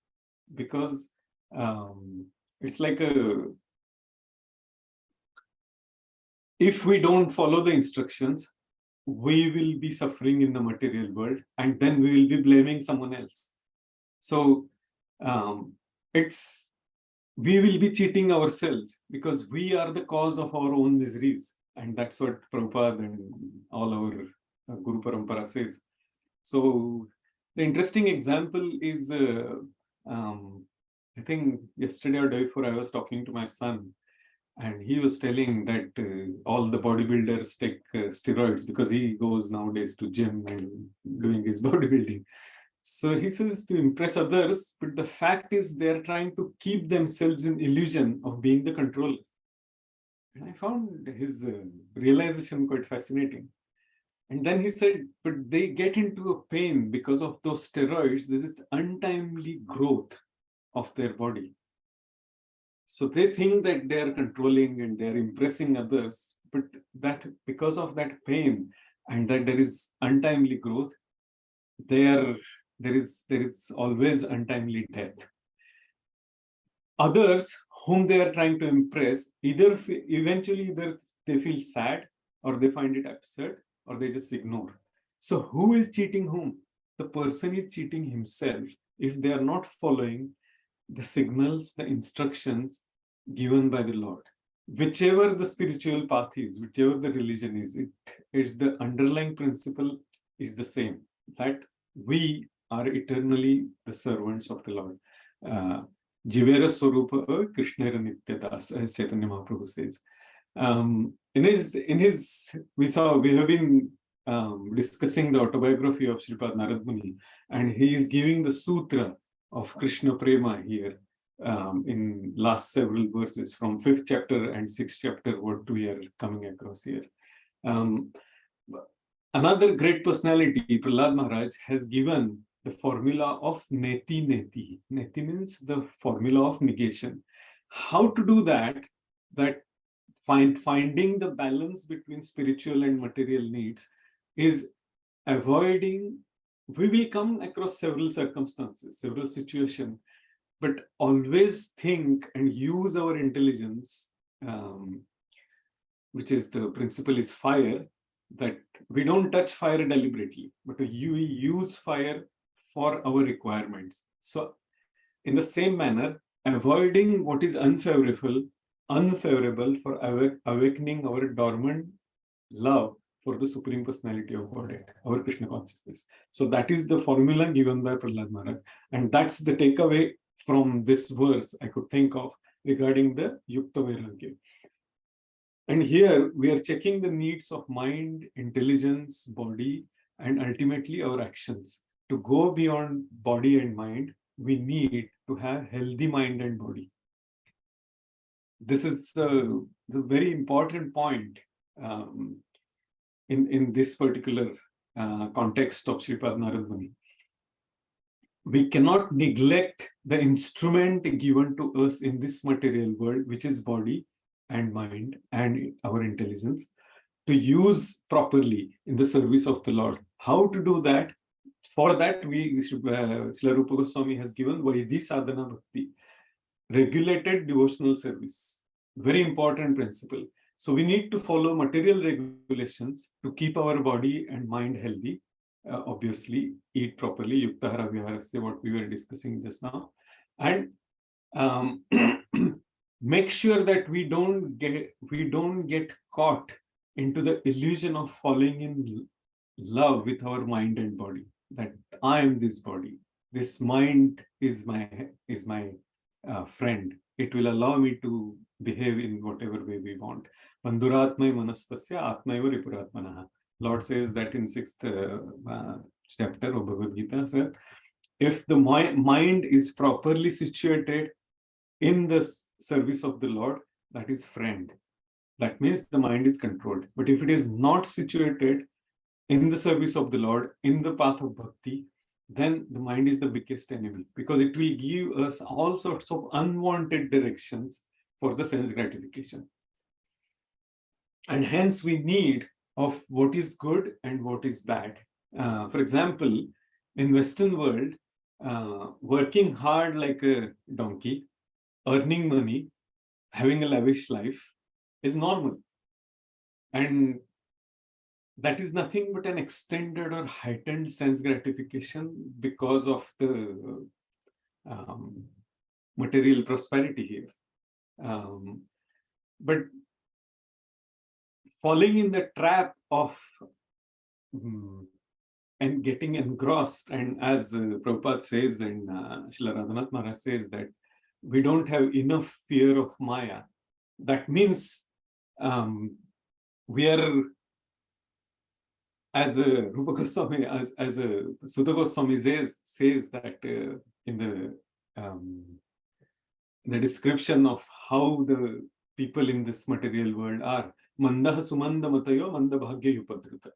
because it's like if we don't follow the instructions, we will be suffering in the material world, and then we will be blaming someone else. So we will be cheating ourselves, because we are the cause of our own miseries. And that's what Prabhupada and all our Guru Parampara says. So the interesting example is, I think yesterday or day before, I was talking to my son, and he was telling that all the bodybuilders take steroids because he goes nowadays to gym and doing his bodybuilding. So he says to impress others, but the fact is they're trying to keep themselves in illusion of being the controller. And I found his realization quite fascinating. And then he said, but they get into a pain because of those steroids. There is untimely growth of their body. So they think that they are controlling and they are impressing others, but that because of that pain and that there is untimely growth, there is always untimely death. Others whom they are trying to impress, eventually they feel sad or they find it absurd or they just ignore. So who is cheating whom? The person is cheating himself if they are not following the signals, the instructions given by the Lord. Whichever the spiritual path is, whichever the religion is, it's the underlying principle is the same, that we are eternally the servants of the Lord. Jivera Swarupa Krishnera Nityadas, as Chaitanya Mahaprabhu says. In his, we have been discussing the autobiography of Sripad Narad Muni, and he is giving the sutra of Krishna Prema here in last several verses from 5th chapter and 6th chapter, what we are coming across here. Another great personality, Prahlad Maharaj, has given the formula of neti neti. Neti means the formula of negation. How to do that? That finding the balance between spiritual and material needs is avoiding. We will come across several circumstances, several situations, but always think and use our intelligence, which is the principle is fire, that we don't touch fire deliberately, but we use fire for our requirements. So in the same manner, avoiding what is unfavorable for awakening our dormant love for the Supreme Personality of Godhead, our Krishna consciousness. So that is the formula given by Prahlad Maharaj. And that's the takeaway from this verse I could think of regarding the Yukta Vairagya. And here we are checking the needs of mind, intelligence, body, and ultimately our actions. To go beyond body and mind, we need to have healthy mind and body. This is the very important point in this particular context of Sripad Narad Muni. We cannot neglect the instrument given to us in this material world, which is body and mind and our intelligence, to use properly in the service of the Lord. How to do that? For that, Srila Rupa Goswami has given Vaidhi Sadhana Bhakti, regulated devotional service. Very important principle. So we need to follow material regulations to keep our body and mind healthy. Obviously, eat properly, Yuktahara Viharasya, what we were discussing just now. And make sure that we don't get caught into the illusion of falling in love with our mind and body, that I am this body, this mind is my friend. It will allow me to behave in whatever way we want. Bandhuratmai manastasya atmaiva ripuratmanaha. Lord says that in 6th chapter of Bhagavad Gita, sir, if the mind is properly situated in the service of the Lord, that is friend. That means the mind is controlled. But if it is not situated in the service of the Lord, in the path of bhakti, then the mind is the biggest enemy, because it will give us all sorts of unwanted directions for the sense gratification. And hence we need of what is good and what is bad. For example, in Western world, working hard like a donkey, earning money, having a lavish life is normal. And that is nothing but an extended or heightened sense gratification because of the material prosperity here. But falling in the trap of and getting engrossed, and as Prabhupada says and Srila Radhanath Maharaj says that we don't have enough fear of Maya. That means we are, as a Rupa Goswami, as a Sutta Goswami says that in the description of how the people in this material world are, Mandaha Sumanda Matayo Manda Bhagya Yupadrita.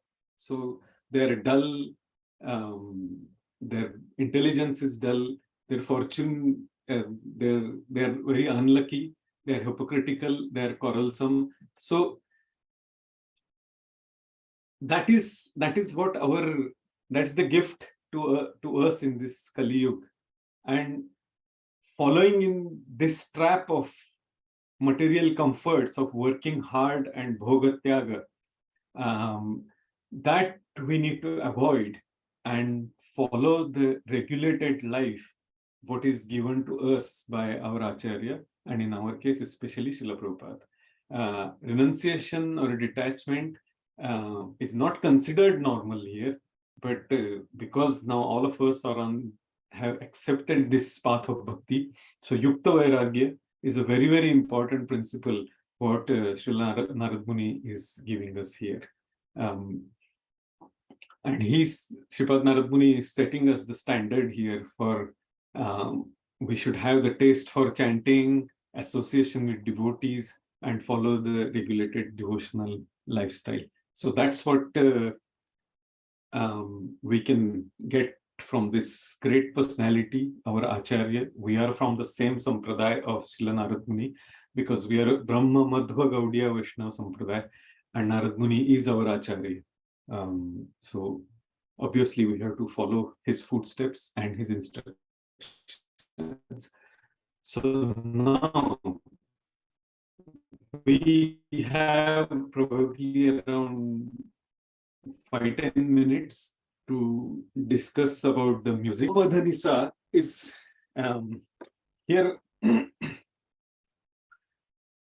So they're dull, their intelligence is dull, their fortune, they're very unlucky, they're hypocritical, they're quarrelsome. So that is what that's the gift to us in this Kali Yuga. And following in this trap of material comforts of working hard and bhogatyaga, that we need to avoid and follow the regulated life, what is given to us by our Acharya, and in our case, especially Srila Prabhupada. Renunciation or detachment is not considered normal here, but because now all of us have accepted this path of bhakti, so Yukta Vairagya is a very, very important principle what Srila Narad Muni is giving us here. And Sripad Narad Muni is setting us the standard here for we should have the taste for chanting, association with devotees, and follow the regulated devotional lifestyle. So that's what we can get from this great personality, our Acharya. We are from the same sampradaya of Srila Narad Muni, because we are Brahma Madhva Gaudiya Vaishnava Sampradaya, and Narad Muni is our Acharya. So obviously we have to follow his footsteps and his instructions. So now we have probably around 5-10 minutes to discuss about the music. Padhanisa is here.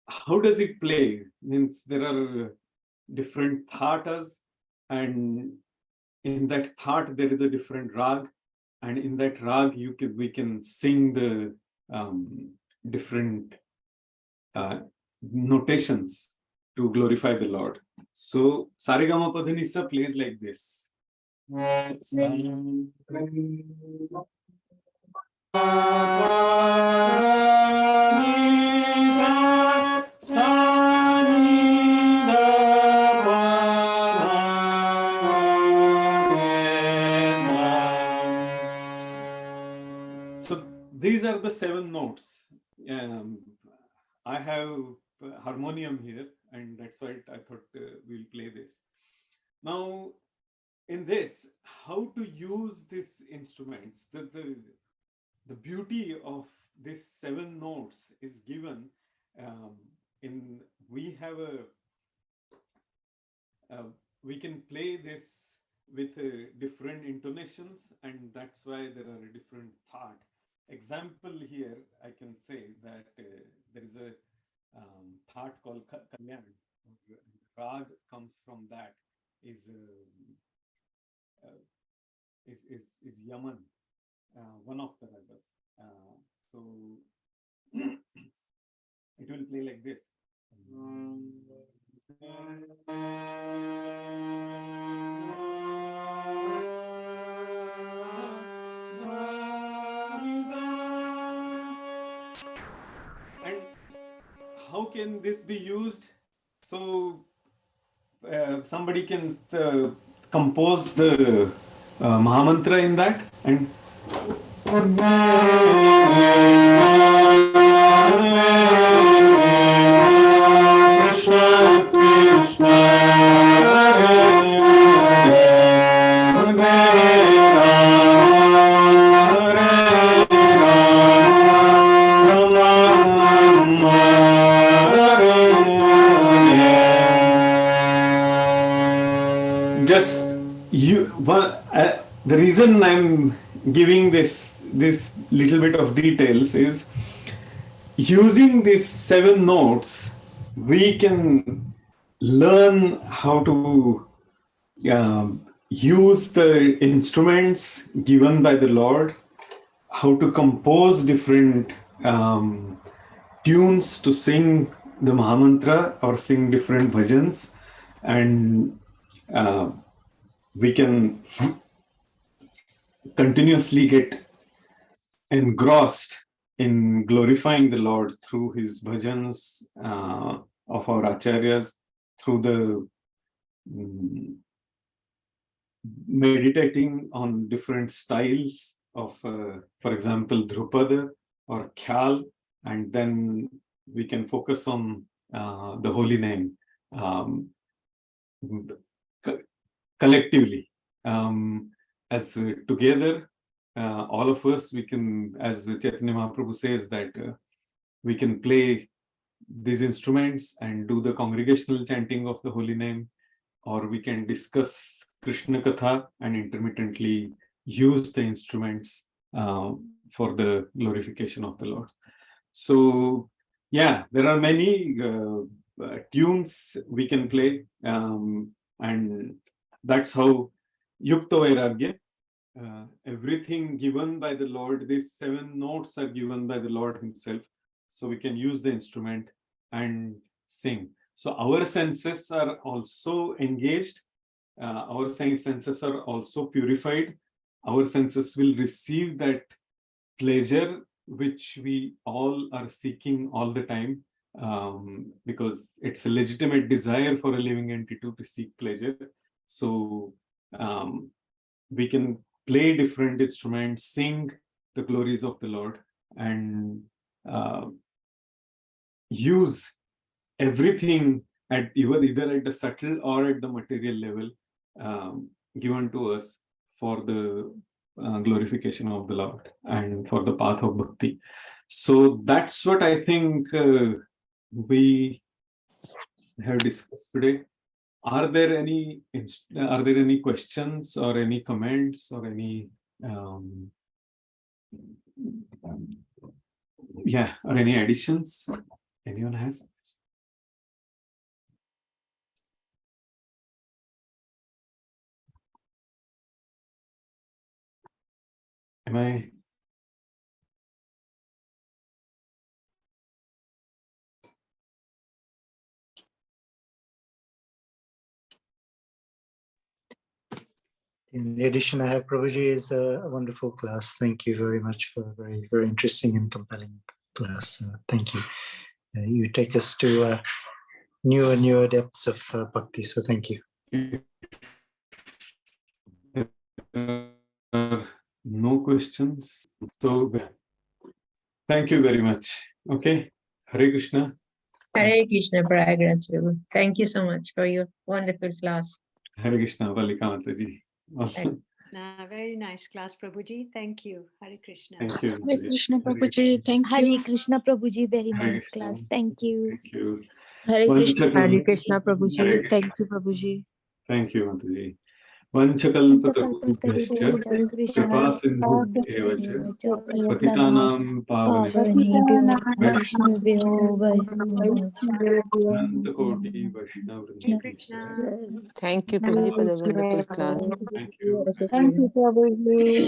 How does it play? Means there are different thatas, and in that thought there is a different rag, and in that rag we can sing the different notations to glorify the Lord. So Saregama Padhanisa plays like this. So these are the 7 notes. I have harmonium here, and that's why I thought we'll play this. Now, in this, how to use these instruments, the beauty of these 7 notes is given we have we can play this with different intonations, and that's why there are different thought. Example here, I can say that there is a thought called Kalyan. Rag comes from that, is Yaman, one of the ragas. So it will play like this. And how can this be used? So somebody can compose the Mahamantra in that, and just the reason I'm giving this little bit of details is, using these 7 notes, we can learn how to use the instruments given by the Lord, how to compose different tunes to sing the Mahamantra or sing different bhajans, and we can continuously get engrossed in glorifying the Lord through his bhajans of our acharyas, through the meditating on different styles of, for example, Drupada or Khyal, and then we can focus on the holy name collectively. As together, all of us, we can, as Chaitanya Mahaprabhu says, that we can play these instruments and do the congregational chanting of the holy name, or we can discuss Krishna Katha and intermittently use the instruments for the glorification of the Lord. So, yeah, there are many tunes we can play, and that's how Yukta Vairagya, everything given by the Lord, these 7 notes are given by the Lord himself. So we can use the instrument and sing. So our senses are also engaged. Our senses are also purified. Our senses will receive that pleasure which we all are seeking all the time, because it's a legitimate desire for a living entity to seek pleasure. So we can play different instruments, sing the glories of the Lord, and use everything at either at the subtle or at the material level given to us for the glorification of the Lord and for the path of bhakti. So that's what I think we have discussed today. Are there any questions or any comments or any or any additions anyone has? Am I? In addition, I have Prabhuji is a wonderful class. Thank you very much for a very, very interesting and compelling class. Thank you. You take us to newer depths of bhakti. So thank you. No questions. So thank you very much. Okay. Hare Krishna. Hare Krishna, Prayagraj. Thank you so much for your wonderful class. Hare Krishna, Valika Mataji. Very nice class, Prabhuji. Thank you. Hare Krishna. Thank you. Hare Krishna Prabhuji, thank you. Hare Krishna Prabhuji, very Hare nice Krishna. class. Thank you. Thank you. Hare Krishna. Hare Krishna Hare Prabhuji. Krishna. Thank you, Prabhuji. Thank you, Mataji. Vanchakalpatarubhyascha kripa sindhu evacha patitanam pavanebhyo Vaishnavyo Anantakoti Vaishnavavrinda. Hare Krishna. Thank you, Prabhuji, for the wonderful class. Thank you. Thank you, Prabhuji.